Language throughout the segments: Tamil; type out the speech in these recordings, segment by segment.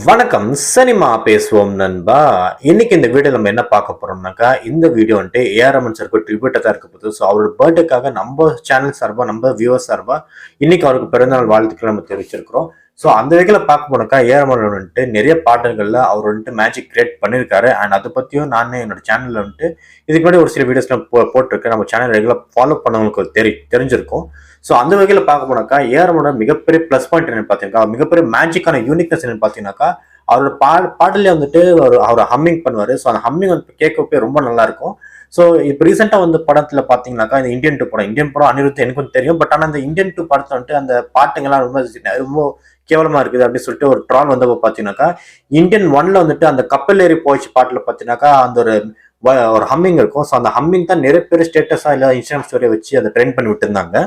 வணக்கம், சினிமா பேசுவோம் நண்பா. இன்னைக்கு இந்த வீடியோ நம்ம என்ன பார்க்க போறோம்னாக்கா, இந்த வீடியோ வந்துட்டு ஏஆர் ரஹ்மான் சாருக்கு ட்ரிபியூட்டா தான் இருக்க போகுது. ஸோ அவரோட பர்த்டேக்காக நம்ம சேனல் சார்பா, நம்ம வியூவர்ஸ் சார்பா இன்னைக்கு அவருக்கு பிறந்தநாள் வாழ்த்துக்கள் நம்ம தெரிவிச்சிருக்கிறோம். ஸோ அந்த வகையில் பார்க்க போனாக்கா ஏஆர் ரஹ்மான் வந்துட்டு நிறைய பாடல்கள்ல அவர் வந்துட்டு மேஜிக் கிரியேட் பண்ணியிருக்காரு. அண்ட் அதை பத்தியும் நான் என்னோட சேனல்ல வந்துட்டு இதுக்கு முன்னாடி ஒரு சில வீடியோஸ்லாம் போட்டிருக்கேன். நம்ம சேனல் ரெகுலர் ஃபாலோ பண்ணவங்களுக்கு தெரிஞ்சிருக்கும். ஸோ அந்த வகையில் பார்க்க போனாக்கா ஏஆர் ரஹ்மானோட மிகப்பெரிய ப்ளஸ் பாயிண்ட் என்னன்னு பார்த்தீங்கன்னா, மிகப்பெரிய மேஜிக்கான யூனிக்னஸ் என்னன்னு பார்த்தீங்கன்னாக்கா, அவரோட பாடலே வந்துட்டு அவர் ஹம்மிங் பண்ணுவாரு. ஸோ அந்த ஹம்மிங் வந்து கேட்கப்பே ரொம்ப நல்லா இருக்கும். ஸோ இப்போ ரீசெண்டாக வந்து படத்துல பார்த்தீங்கன்னாக்கா, இந்த இந்தியன் படம் அனிருத் எனக்கும் தெரியும். பட் ஆனால் அந்த இந்தியன் 2 படத்தை வந்துட்டு அந்த பாட்டுங்கெல்லாம் ரொம்ப கேவலமா இருக்குது அப்படின்னு சொல்லிட்டு ஒரு ட்ரால் வந்தப்போ பார்த்தீங்கன்னாக்கா, இந்தியன் 1ல வந்துட்டு அந்த கப்பல் ஏறி போயிடுச்சு பாட்டுல பார்த்தீங்கன்னாக்கா அந்த ஒரு ஹம்மிங் இருக்கும். ஸோ அந்த ஹம்மிங் தான் நிறைய பேர் ஸ்டேட்டஸா இல்லை இன்ஸ்டாகிராம் ஸ்டோரியை வச்சு அதை ட்ரெண்ட் பண்ணி விட்டுருந்தாங்க.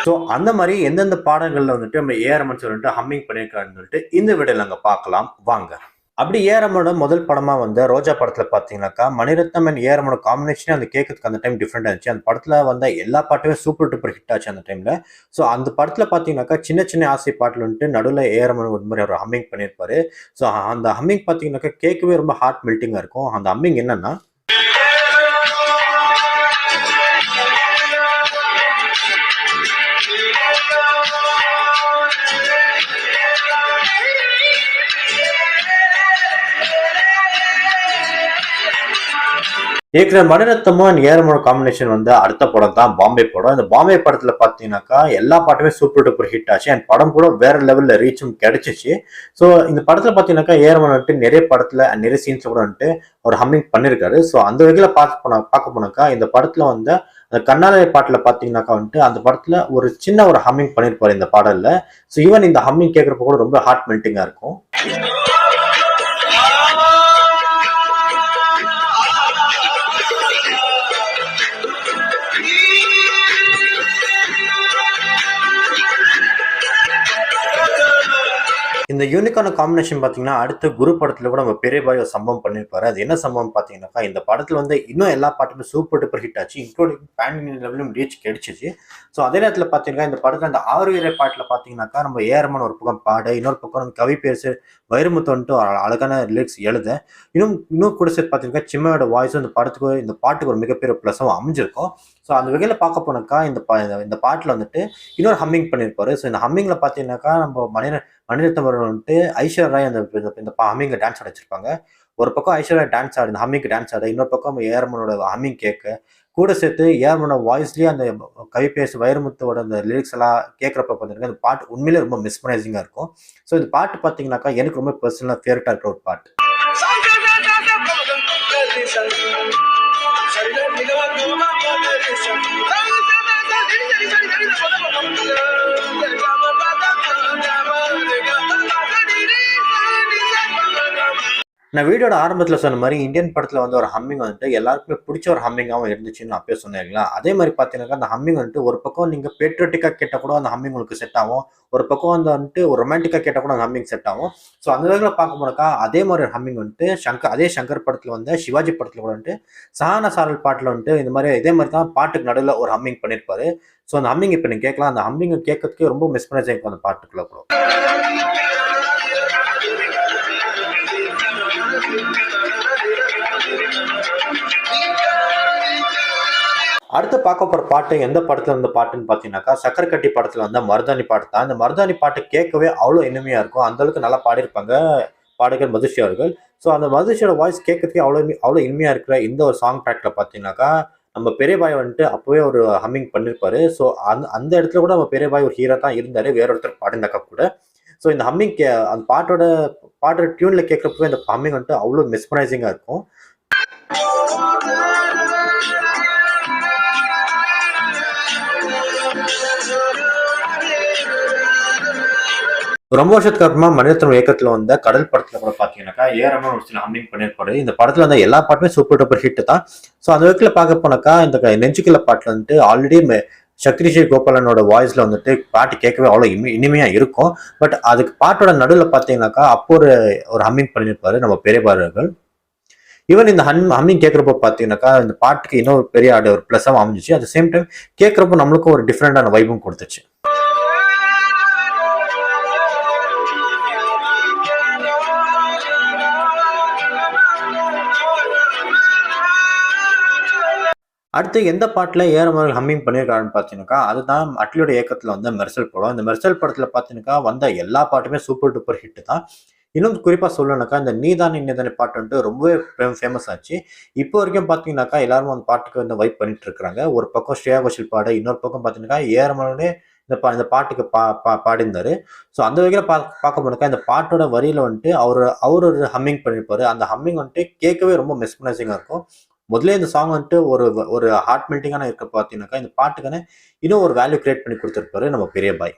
ஸோ அந்த மாதிரி எந்தெந்த பாடல்கள்ல வந்துட்டு நம்ம ஏஆர் ரஹ்மான் வந்துட்டு ஹம்மிங் பண்ணியிருக்காருன்னு சொல்லிட்டு இந்த வீடியோல நாங்கள் பார்க்கலாம் வாங்க. அப்படி ஏஆர் ரஹ்மானோட முதல் படமா வந்த ரோஜா படத்துல பாத்தீங்கன்னாக்கா, மணிரத்னம் அண்ட் ஏஆர் ரஹ்மானோட காம்பினேஷனே அந்த கேட்கறதுக்கு அந்த டைம் டிஃப்ரெண்டா இருந்துச்சு. அந்த படத்துல வந்த எல்லா பாட்டுமே சூப்பர் டூப்பர் ஹிட் ஆச்சு அந்த டைம்ல. ஸோ அந்த படத்துல பாத்தீங்கன்னாக்கா சின்ன சின்ன ஆசை பாட்டுல வந்துட்டு நடுவில் ஏஆர் ரஹ்மான் ஒரு மாதிரி அவர் ஹம்மிங் பண்ணியிருப்பாரு. ஸோ அந்த ஹம்மிங் பாத்தீங்கன்னாக்கா கேட்கவே ரொம்ப ஹார்ட் மெல்ட்டிங்கா இருக்கும். அந்த ஹம்மிங் என்னன்னா, இயக்குனர் மணிரத்னமும் அண்ட் ஏஆர் ரஹ்மான் காம்பினேஷன் வந்து அடுத்த படம் தான் பாம்பே படம். இந்த பாம்பே படத்துல பாத்தீங்கன்னாக்கா எல்லா பாட்டுமே சூப்பர் டூப்பர் ஹிட் ஆச்சு. அண்ட் படம் கூட வேற லெவல்ல ரீச்சும் கிடைச்சிச்சு. ஸோ இந்த படத்துல பாத்தீங்கன்னாக்கா ஏஆர் ரஹ்மான் வந்துட்டு நிறைய படத்துல நிறைய சீன்ஸ்ல கூட வந்துட்டு ஒரு ஹம்மிங் பண்ணிருக்காரு. ஸோ அந்த வகையில பார்க்க போனாக்கா இந்த படத்துல வந்து அந்த கண்ணாலை பாட்டுல பாத்தீங்கன்னாக்கா வந்துட்டு அந்த படத்துல ஒரு சின்ன ஒரு ஹம்மிங் பண்ணிருப்பாரு இந்த பாடல்ல. ஸோ ஈவன் இந்த ஹம்மிங் கேட்கறப்ப கூட ரொம்ப ஹார்ட் மெல்ட்டிங்கா இருக்கும். இந்த யூனிக்கான காம்பினேஷன் பார்த்தீங்கன்னா, அடுத்த குரு படத்துல கூட நம்ம பெரிய பாய் ஒரு சம்பவம் பண்ணியிருப்பாரு. அது என்ன சம்பவம் பார்த்தீங்கன்னாக்கா, இந்த படத்துல வந்து இன்னும் எல்லா பாட்டுமே சூப்பர் டூப்பர் ஹிட் ஆச்சு. இன்க்ளூடிங் பேன் இந்தியா லெவலும் ரீச் கிடைச்சிச்சு. ஸோ அதே நேரத்தில் பார்த்தீங்கன்னா, இந்த படத்துல அந்த ஆறுயிரை பாட்டில் பார்த்தீங்கன்னாக்கா, நம்ம ஏஆர் ரஹ்மான் ஒரு பக்கம் பாட, இன்னொரு பக்கம் நம்ம கவி பேசு வைரமுத்து வந்துட்டு அழகான லிரிக்ஸ் எழுத, இன்னும் கூட சேர்த்து பார்த்தீங்கன்னா சிம்மையோட வாய்ஸும் இந்த பாட்டுக்கு ஒரு மிகப்பெரிய ப்ளஸும் அமைஞ்சிருக்கும். ஸோ அந்த வகையில் பார்க்க போனாக்கா இந்த பாட்டில் வந்துட்டு இன்னொரு ஹம்மிங் பண்ணியிருப்பாரு. ஸோ இந்த ஹம்மிங்ல பார்த்தீங்கன்னாக்கா நம்ம மணிரத்னம் வந்துட்டு ஐஸ்வர்யா ராய் இந்த ஹம்மிங்ல டான்ஸ் ஆடிச்சிருப்பாங்க. ஒரு பக்கம் ஐஸ்வர்யா டான்ஸ் ஆடு, இந்த ஹம்மிங் டான்ஸ் ஆட, இன்னொரு பக்கம் ஏஆர் ரஹ்மானோட ஹம்மிங் கேட்க, கூட சேர்த்து ஏஆர் ரஹ்மானோட வாய்ஸ்லயே அந்த கவி பேசு வைரமுத்தோட அந்த லிரிக்ஸ் எல்லாம் கேட்கறப்ப பார்த்தீங்கன்னா அந்த பாட்டு உண்மையிலே ரொம்ப மிஸ்மரைசிங்கா இருக்கும். ஸோ இந்த பாட்டு பார்த்தீங்கன்னாக்கா எனக்கு ரொம்ப பர்சனலா ஃபேவரட்டா இருக்கிற ஒரு பாட்டு. நான் வீடியோட ஆரம்பத்தில் சொன்ன மாதிரி இந்தியன் படத்தில் வந்து ஒரு ஹம்மிங் வந்துட்டு எல்லாருக்குமே பிடிச்ச ஒரு ஹம்மிங்காகவும் இருந்துச்சுன்னு அப்பயே சொன்னீங்களா. அதே மாதிரி பார்த்தீங்கன்னாக்கா அந்த ஹம்மிங் வந்துட்டு ஒரு பக்கம் நீங்கள் பேட்ரியாட்டிக்காக கேட்டால் கூட அந்த ஹம்மிங் உங்களுக்கு செட் ஆகும். ஒரு பக்கம் வந்துட்டு ஒரு ரொமான்டிக்காக கேட்டால் கூட அந்த ஹம்மிங் செட் ஆகும். ஸோ அந்த வகையில் பார்க்க போனாக்கா அதே மாதிரி ஒரு ஹம்மிங் வந்துட்டு அதே சங்கர் படத்தில் வந்து சிவாஜி படத்தில் கூட வந்துட்டு சஹானா சாரல் பாட்டில் வந்துட்டு இதே மாதிரி தான் பாட்டுக்கு நடுவில் ஒரு ஹம்மிங் பண்ணியிருப்பாரு. ஸோ அந்த ஹம்மிங் இப்போ நீங்கள் கேட்கலாம். அந்த ஹம்மிங்கை கேட்கறதுக்கே ரொம்ப மிஸ்மரைஸ் ஆகிருக்கும் அந்த பாட்டுக்குள்ள கூட. அடுத்து பார்க்க போற பாட்டு எந்த படத்துல இருந்த பாட்டுன்னு பாத்தீங்கன்னாக்கா, சக்கரக்கட்டி படத்துல வந்த மருதாணி பாட்டு தான். இந்த மருதாணி பாட்டு கேட்கவே அவ்வளோ இனிமையா இருக்கும். அந்த அளவுக்கு நல்லா பாடியிருப்பாங்க பாடகர் மதுஸ்ரீ அவர்கள். ஸோ அந்த மதுஸ்ரீயோட வாய்ஸ் கேட்கறதுக்கே அவ்வளோ இனிமையா இருக்கிற இந்த ஒரு சாங் ட்ராக்ல பாத்தீங்கன்னாக்கா, நம்ம பெரிய பாய் வந்துட்டு அப்பவே ஒரு ஹம்மிங் பண்ணிருப்பாரு. ஸோ அந்த இடத்துல கூட நம்ம பெரிய பாய் ஒரு ஹீரோ தான் இருந்தாரு, வேற ஒருத்தர் பாடினாக்கா கூட. ஸோ இந்த ஹம்மிங் அந்த பாட்டோட டியூன்ல கேட்கறப்பவே இந்த ஹம்மிங் வந்துட்டு அவ்வளோ மிஸ்மரைசிங்கா இருக்கும். ரொம்ப வருஷத்துக்கு அப்புறமா மணிரத்னம் இயக்கத்துல வந்த கடல் படத்துல கூட பாத்தீங்கன்னாக்கா ஏஆர் ரஹ்மான் ஒரு சில ஹம்மிங் பண்ணிருப்பாரு. இந்த படத்துல வந்து எல்லா பாட்டுமே சூப்பர் டூப்பர் ஹிட் தான். ஸோ அந்த வகையில பார்க்க போனாக்கா இந்த நெஞ்சுக்குள்ள பாட்டுல வந்துட்டு ஆல்ரெடி சக்தி ஸ்ரீ கோபாலனோட வாய்ஸ்ல வந்துட்டு பாட்டு கேட்கவே அவ்வளோ இனிமையா இருக்கும். பட் அதுக்கு பாட்டோட நடுவில் பார்த்தீங்கன்னாக்கா அப்போ ஒரு ஹம்மிங் பண்ணியிருப்பாரு நம்ம பெரியபாரர்கள். ஈவன் இந்த ஹம்மிங் கேட்குறப்போ பார்த்தீங்கன்னாக்கா இந்த பாட்டுக்கு இன்னும் பெரிய ஒரு ப்ளஸ்ஸாக அமைஞ்சிச்சு. அட் சேம் டைம் கேட்குறப்போ நம்மளுக்கும் ஒரு டிஃப்ரெண்டான வைபும் கொடுத்துச்சு. அடுத்து எந்த பாட்டில் ஏஆர் ஹம்மிங் பண்ணியிருக்காருன்னு பார்த்தீங்கன்னாக்கா, அதுதான் அட்லியோட இயக்கத்தில் வந்த மெர்சல் படம். இந்த மெர்சல் படத்தில் பார்த்தீங்கன்னாக்கா வந்த எல்லா பாட்டுமே சூப்பர் டூப்பர் ஹிட் தான். இன்னும் குறிப்பாக சொல்லணும்னாக்கா இந்த நீதானே நீதானே பாட்டு வந்துட்டு ரொம்பவே ஃபேமஸ் ஆச்சு. இப்போ வரைக்கும் பார்த்தீங்கன்னாக்கா எல்லாரும் அந்த பாட்டுக்கு வந்து வைப் பண்ணிட்டு இருக்கிறாங்க. ஒரு பக்கம் ஸ்ரேயா கோஷல் பாடு, இன்னொரு பக்கம் பார்த்தீங்கன்னாக்கா ஏஆர் ரஹ்மானே இந்த பாட்டுக்கு பாடியிருந்தாரு. ஸோ அந்த வகையில் பார்க்க போனாக்கா இந்த பாட்டோட வரியில வந்துட்டு அவர் ஒரு ஹம்மிங் பண்ணியிருப்பாரு. அந்த ஹம்மிங் வந்துட்டு கேட்கவே ரொம்ப மெஸ்மரைசிங்காக இருக்கும். முதல்ல இந்த சாங் வந்துட்டு ஒரு ஹார்ட் மெல்டிங்கான இருக்க பார்த்தீங்கன்னாக்கா இந்த பாட்டுக்கான இன்னும் ஒரு வேல்யூ கிரியேட் பண்ணி கொடுத்துருப்பாரு நம்ம பெரிய பாய்.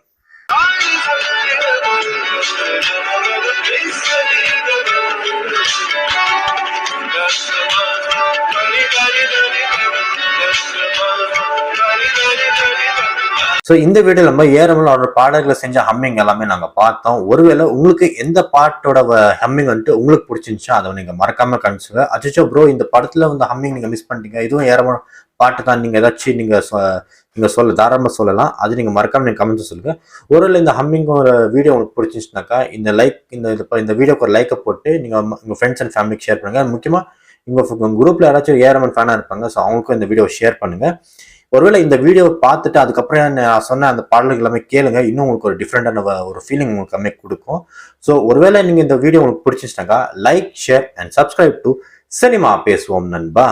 ஸோ இந்த வீடியோ நம்ம ஏஆர் ரஹ்மான் அவரோட பாடல்களை செஞ்ச ஹம்மிங் எல்லாமே நாங்கள் பார்த்தோம். ஒருவேளை உங்களுக்கு எந்த பாட்டோட ஹம்மிங் வந்துட்டு உங்களுக்கு பிடிச்சிருந்துச்சோ அதை நீங்கள் மறக்காம கணிச்சுங்க. அச்சோ ப்ரோ இந்த படத்துல வந்து ஹம்மிங் நீங்கள் மிஸ் பண்ணிட்டீங்க, இதுவும் ஏஆர் ரஹ்மான் பாட்டு தான், நீங்கள் ஏதாச்சும் நீங்கள் தாராளமாக சொல்லலாம். அது நீங்கள் மறக்காம நீங்கள் கமெண்ட்ஸ் சொல்லுங்க. ஒருவேளை இந்த ஹம்மிங் ஒரு வீடியோ உங்களுக்கு பிடிச்சிருந்துச்சுனாக்கா இந்த வீடியோக்கு ஒரு லைக்கை போட்டு நீங்கள் உங்கள் ஃப்ரெண்ட்ஸ் அண்ட் ஃபேமிலிக்கு ஷேர் பண்ணுங்க. முக்கியமாக உங்கள் குரூப்ல யாராச்சும் ஏஆர் ரஹ்மான் ஃபேனாக இருப்பாங்க. ஸோ அவங்களுக்கும் இந்த வீடியோ ஷேர் பண்ணுங்க. ஒருவேளை இந்த வீடியோவை பார்த்துட்டு அதுக்கப்புறம் நான் சொன்ன அந்த பாடல்கள் எல்லாமே கேளுங்க. இன்னும் உங்களுக்கு ஒரு டிஃப்ரெண்டான ஒரு ஃபீலிங் உங்களுக்கு எல்லாமே கொடுக்கும். ஸோ ஒருவேளை நீங்கள் இந்த வீடியோ உங்களுக்கு பிடிச்சிருச்சுனாக்கா like, share and subscribe to cinema பேசுவோம் நண்பா.